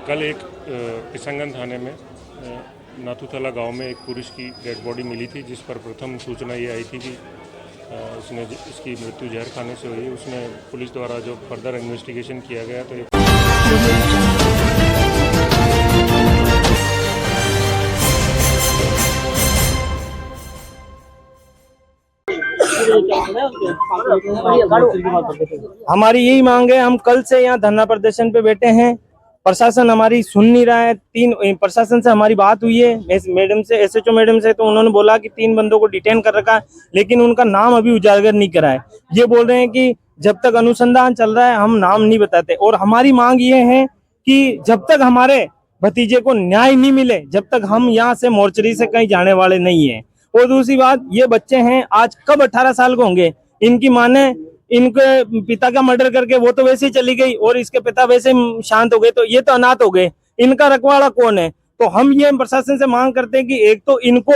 कल एक किशनगंज थाने में नाथूतला गांव में एक पुरुष की डेड बॉडी मिली थी, जिस पर प्रथम सूचना ये आई थी कि इसकी मृत्यु जहर खाने से हुई। उसमें पुलिस द्वारा जो फर्दर इन्वेस्टिगेशन किया गया तो हमारी यही मांग है। हम कल से यहाँ धरना प्रदर्शन पे बैठे हैं। प्रशासन हमारी सुन नहीं रहा है। प्रशासन से हमारी बात हुई है मैडम से, एसएचओ मैडम से, तो उन्होंने बोला कि 3 बंदों को डिटेन कर रखा है, लेकिन उनका नाम अभी उजागर नहीं करा है। ये बोल रहे हैं कि जब तक अनुसंधान चल रहा है हम नाम नहीं बताते। और हमारी मांग ये है कि जब तक हमारे भतीजे को न्याय नहीं मिले, जब तक हम यहाँ से मोर्चरी से कहीं जाने वाले नहीं है। और दूसरी बात, ये बच्चे हैं, आज कब 18 साल के होंगे। इनकी माँ ने इनके पिता का मर्डर करके वो तो वैसे ही चली गई और इसके पिता वैसे शांत हो गए, तो ये तो अनाथ हो गए। इनका रखवाला कौन है? तो हम ये प्रशासन से मांग करते हैं कि एक तो इनको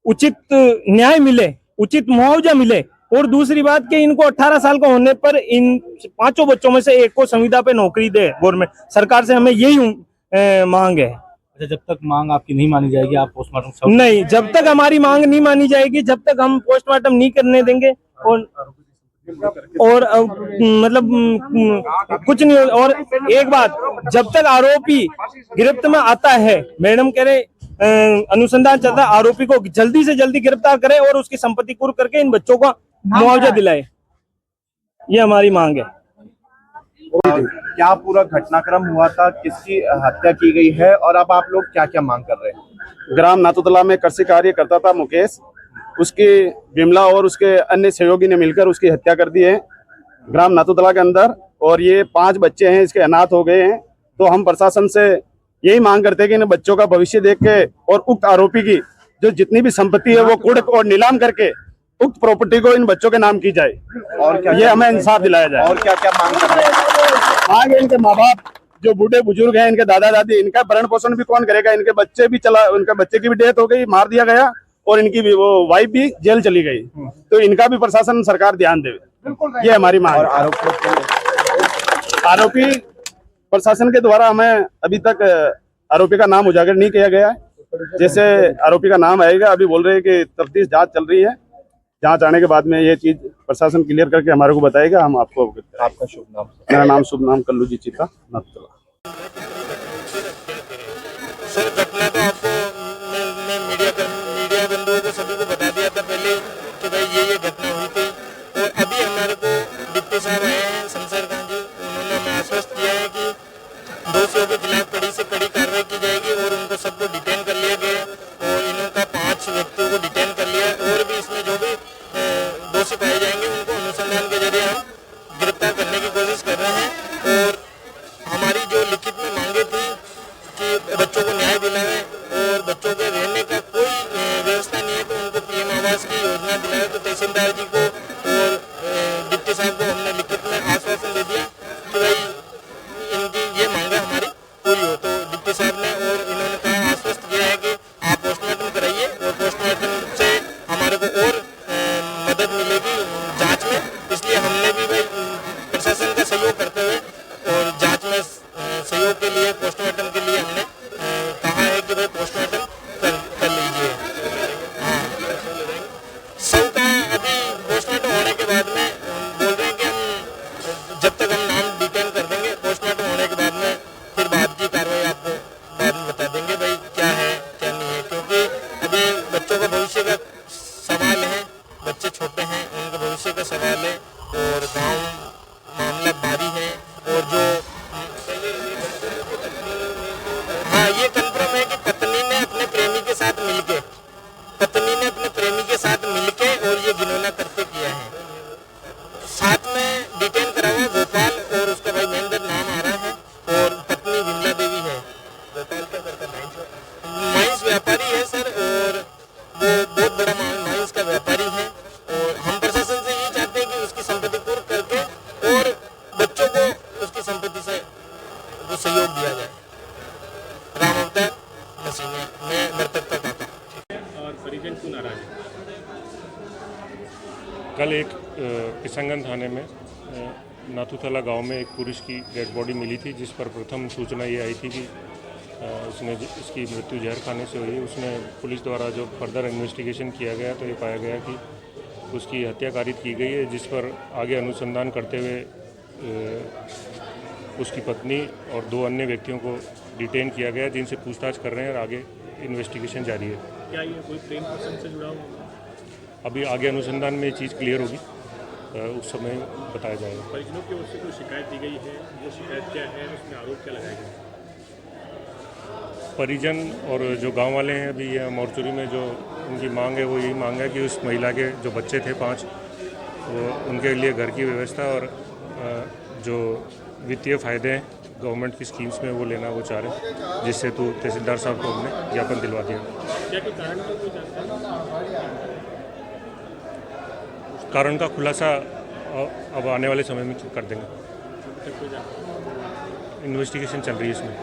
उचित न्याय मिले, उचित मुआवजा मिले, और दूसरी बात कि इनको 18 साल का होने पर इन 5 बच्चों में से एक को संविदा पे नौकरी दे गवर्नमेंट। सरकार से हमें यही मांग है। जब तक मांग आपकी नहीं मानी जाएगी आप पोस्टमार्टम नहीं, जब तक हमारी मांग नहीं मानी जाएगी, जब तक हम पोस्टमार्टम नहीं करने देंगे। और मतलब कुछ नहीं। और एक बात, जब तक आरोपी गिरफ्त में आता है, मैडम कह रहे अनुसंधान चल रहा है, आरोपी को जल्दी से जल्दी गिरफ्तार करें और उसकी संपत्ति कुर्क करके इन बच्चों का मुआवजा दिलाए। ये हमारी मांग है। क्या पूरा घटनाक्रम हुआ था, किसकी हत्या की गई है और अब आप लोग क्या क्या मांग कर रहे हैं? ग्राम नाथूतला में कृषि कार्य करता था मुकेश, उसकी विमला और उसके अन्य सहयोगी ने मिलकर उसकी हत्या कर दी है ग्राम नाथूतला के अंदर। और ये 5 बच्चे हैं, इसके अनाथ हो गए हैं। तो हम प्रशासन से यही मांग करते हैं कि इन बच्चों का भविष्य देख के और उक्त आरोपी की जो जितनी भी संपत्ति है वो कुर्क और नीलाम करके उक्त प्रॉपर्टी को इन बच्चों के नाम की जाए और क्या ये हमें इंसाफ दिलाया जाए। और क्या क्या मांग कर रहे हैं? आगे इनके माँ बाप जो बूढ़े बुजुर्ग हैं, इनके दादा दादी, इनका भरण पोषण भी कौन करेगा? इनके बच्चे भी उनके बच्चे की भी डेथ हो गई, मार दिया गया, और इनकी भी वो वाइफ भी जेल चली गई। तो इनका भी प्रशासन सरकार ध्यान दे, ये हमारी मांग है। आरोपी प्रशासन के द्वारा हमें अभी तक आरोपी का नाम उजागर नहीं किया गया है। जैसे आरोपी का नाम आएगा, अभी बोल रहे हैं कि तफ्तीश जांच चल रही है, जांच आने के बाद में ये चीज प्रशासन क्लियर करके हमारे को बताएगा। हम आपको आपका शुभ नाम? मेरा नाम शुभ नाम कल्लू जी चीता नाथूतला। सर, घटना तो आपको मैं मीडिया बंधुओं को सभी को बता दिया था पहले कि भाई ये घटना हुई थी। और अभी हमारे को डिप्टी साहब आए हैं, शमशेर खान जी, उन्होंने हमें आश्वस्त किया है कि दोषियों के खिलाफ कड़ी से कड़ी कार्रवाई की जाएगी और उनको सबको डिटेन कर लिया गया और इनका 5 व्यक्तियों को डिटेन कर लिया। और भी इसमें जो भी दोषी पाए जाएंगे उनको अनुसंधान के जरिए हम गिरफ्तार करने की कोशिश कर रहे हैं। और हमारी जो लिखित में मांगे थी कि बच्चों को न्याय दिलाएं और बच्चों के रहने का कोई व्यवस्था नहीं है तो उनको पीएम आवास की योजना दिलाए, तो तहसीलदार जी को और डिप्टी साहब को हमने लिखित में आश्वासन दे दिया कि भाई इनकी ये मांगा हमारी पूरी हो। तो डिप्टी साहब ने और इन्होंने कहा, आश्वस्त किया है कि आप पोस्टमार्टम कराइए और पोस्टमार्टम से हमारे को और मदद मिलेगी जांच में। इसलिए हमने भी भाई प्रशासन का सहयोग करते हुए और जांच में सहयोग के लिए पोस्टमार्टम के लिए हमने कहा है कि भाई पोस्टमार्टम कर लीजिए। हाँ, सबका अभी पोस्टमार्टम होने के बाद में बोल रहे हैं कि हम जब तक हम नाम डिटेन कर देंगे, पोस्टमार्टम होने के बाद में फिर बाद की कार्रवाई आपको बाद में बता देंगे भाई क्या है क्या नहीं है। क्योंकि अभी बच्चों का भविष्य का सवाल है, बच्चे छोटे हैं, उनके भविष्य का सवाल है और गाँव मामला भारी है। और जो हाँ, ये कंफर्म है कि पत्नी ने अपने प्रेमी के साथ मिलके और ये घिनौना करते किया है। साथ में डिटेन करा हुआ गोपाल और उसका भाई महेंद्र नाम आ रहा है और पत्नी विमला देवी है। गोपाल क्या करता है? माइंस व्यापारी है सर, और वो बहुत बड़ा माइंस का व्यापारी है। और हम प्रशासन से ये चाहते हैं कि उसकी संपत्ति कुर्क करके और बच्चों को उसकी संपत्ति से वो सहयोग दिया जाए। राम अवतार मसीने में मृतक का काका। और परिजन क्यों नाराज है? कल एक किशनगंज थाने में नाथुतला गांव में एक पुरुष की डेड बॉडी मिली थी, जिस पर प्रथम सूचना ये आई थी कि इसकी मृत्यु जहर खाने से हुई है। उसमें पुलिस द्वारा जो फर्दर इन्वेस्टिगेशन किया गया तो ये पाया गया कि उसकी हत्या कारित की गई है, जिस पर आगे अनुसंधान करते हुए उसकी पत्नी और 2 अन्य व्यक्तियों को डिटेन किया गया, जिनसे पूछताछ कर रहे हैं और आगे इन्वेस्टिगेशन जारी है। क्या ये कोई प्रेम प्रसंग से जुड़ा हुआ? अभी आगे अनुसंधान में ये चीज़ क्लियर होगी, उस समय बताया जाएगा। परिजनों की ओर से कोई शिकायत दी गई है? वो शिकायत क्या है, उसमें आरोप क्या लगाया गया? परिजन और जो गांव वाले हैं, अभी ये मोर्चरी में जो उनकी मांग है वो यही मांग है कि उस महिला के जो बच्चे थे 5, वो उनके लिए घर की व्यवस्था और जो वित्तीय फ़ायदे हैं गवर्नमेंट की स्कीम्स में वो लेना वो चाह रहे हैं, जिससे तो तहसीलदार साहब को हमने ज्ञापन दिलवा दिया। क्या कोई कारण की कोई जानकारी? कारण का खुलासा अब आने वाले समय में कर देंगे। कोई जानकारी? इन्वेस्टिगेशन चल रही है इसमें।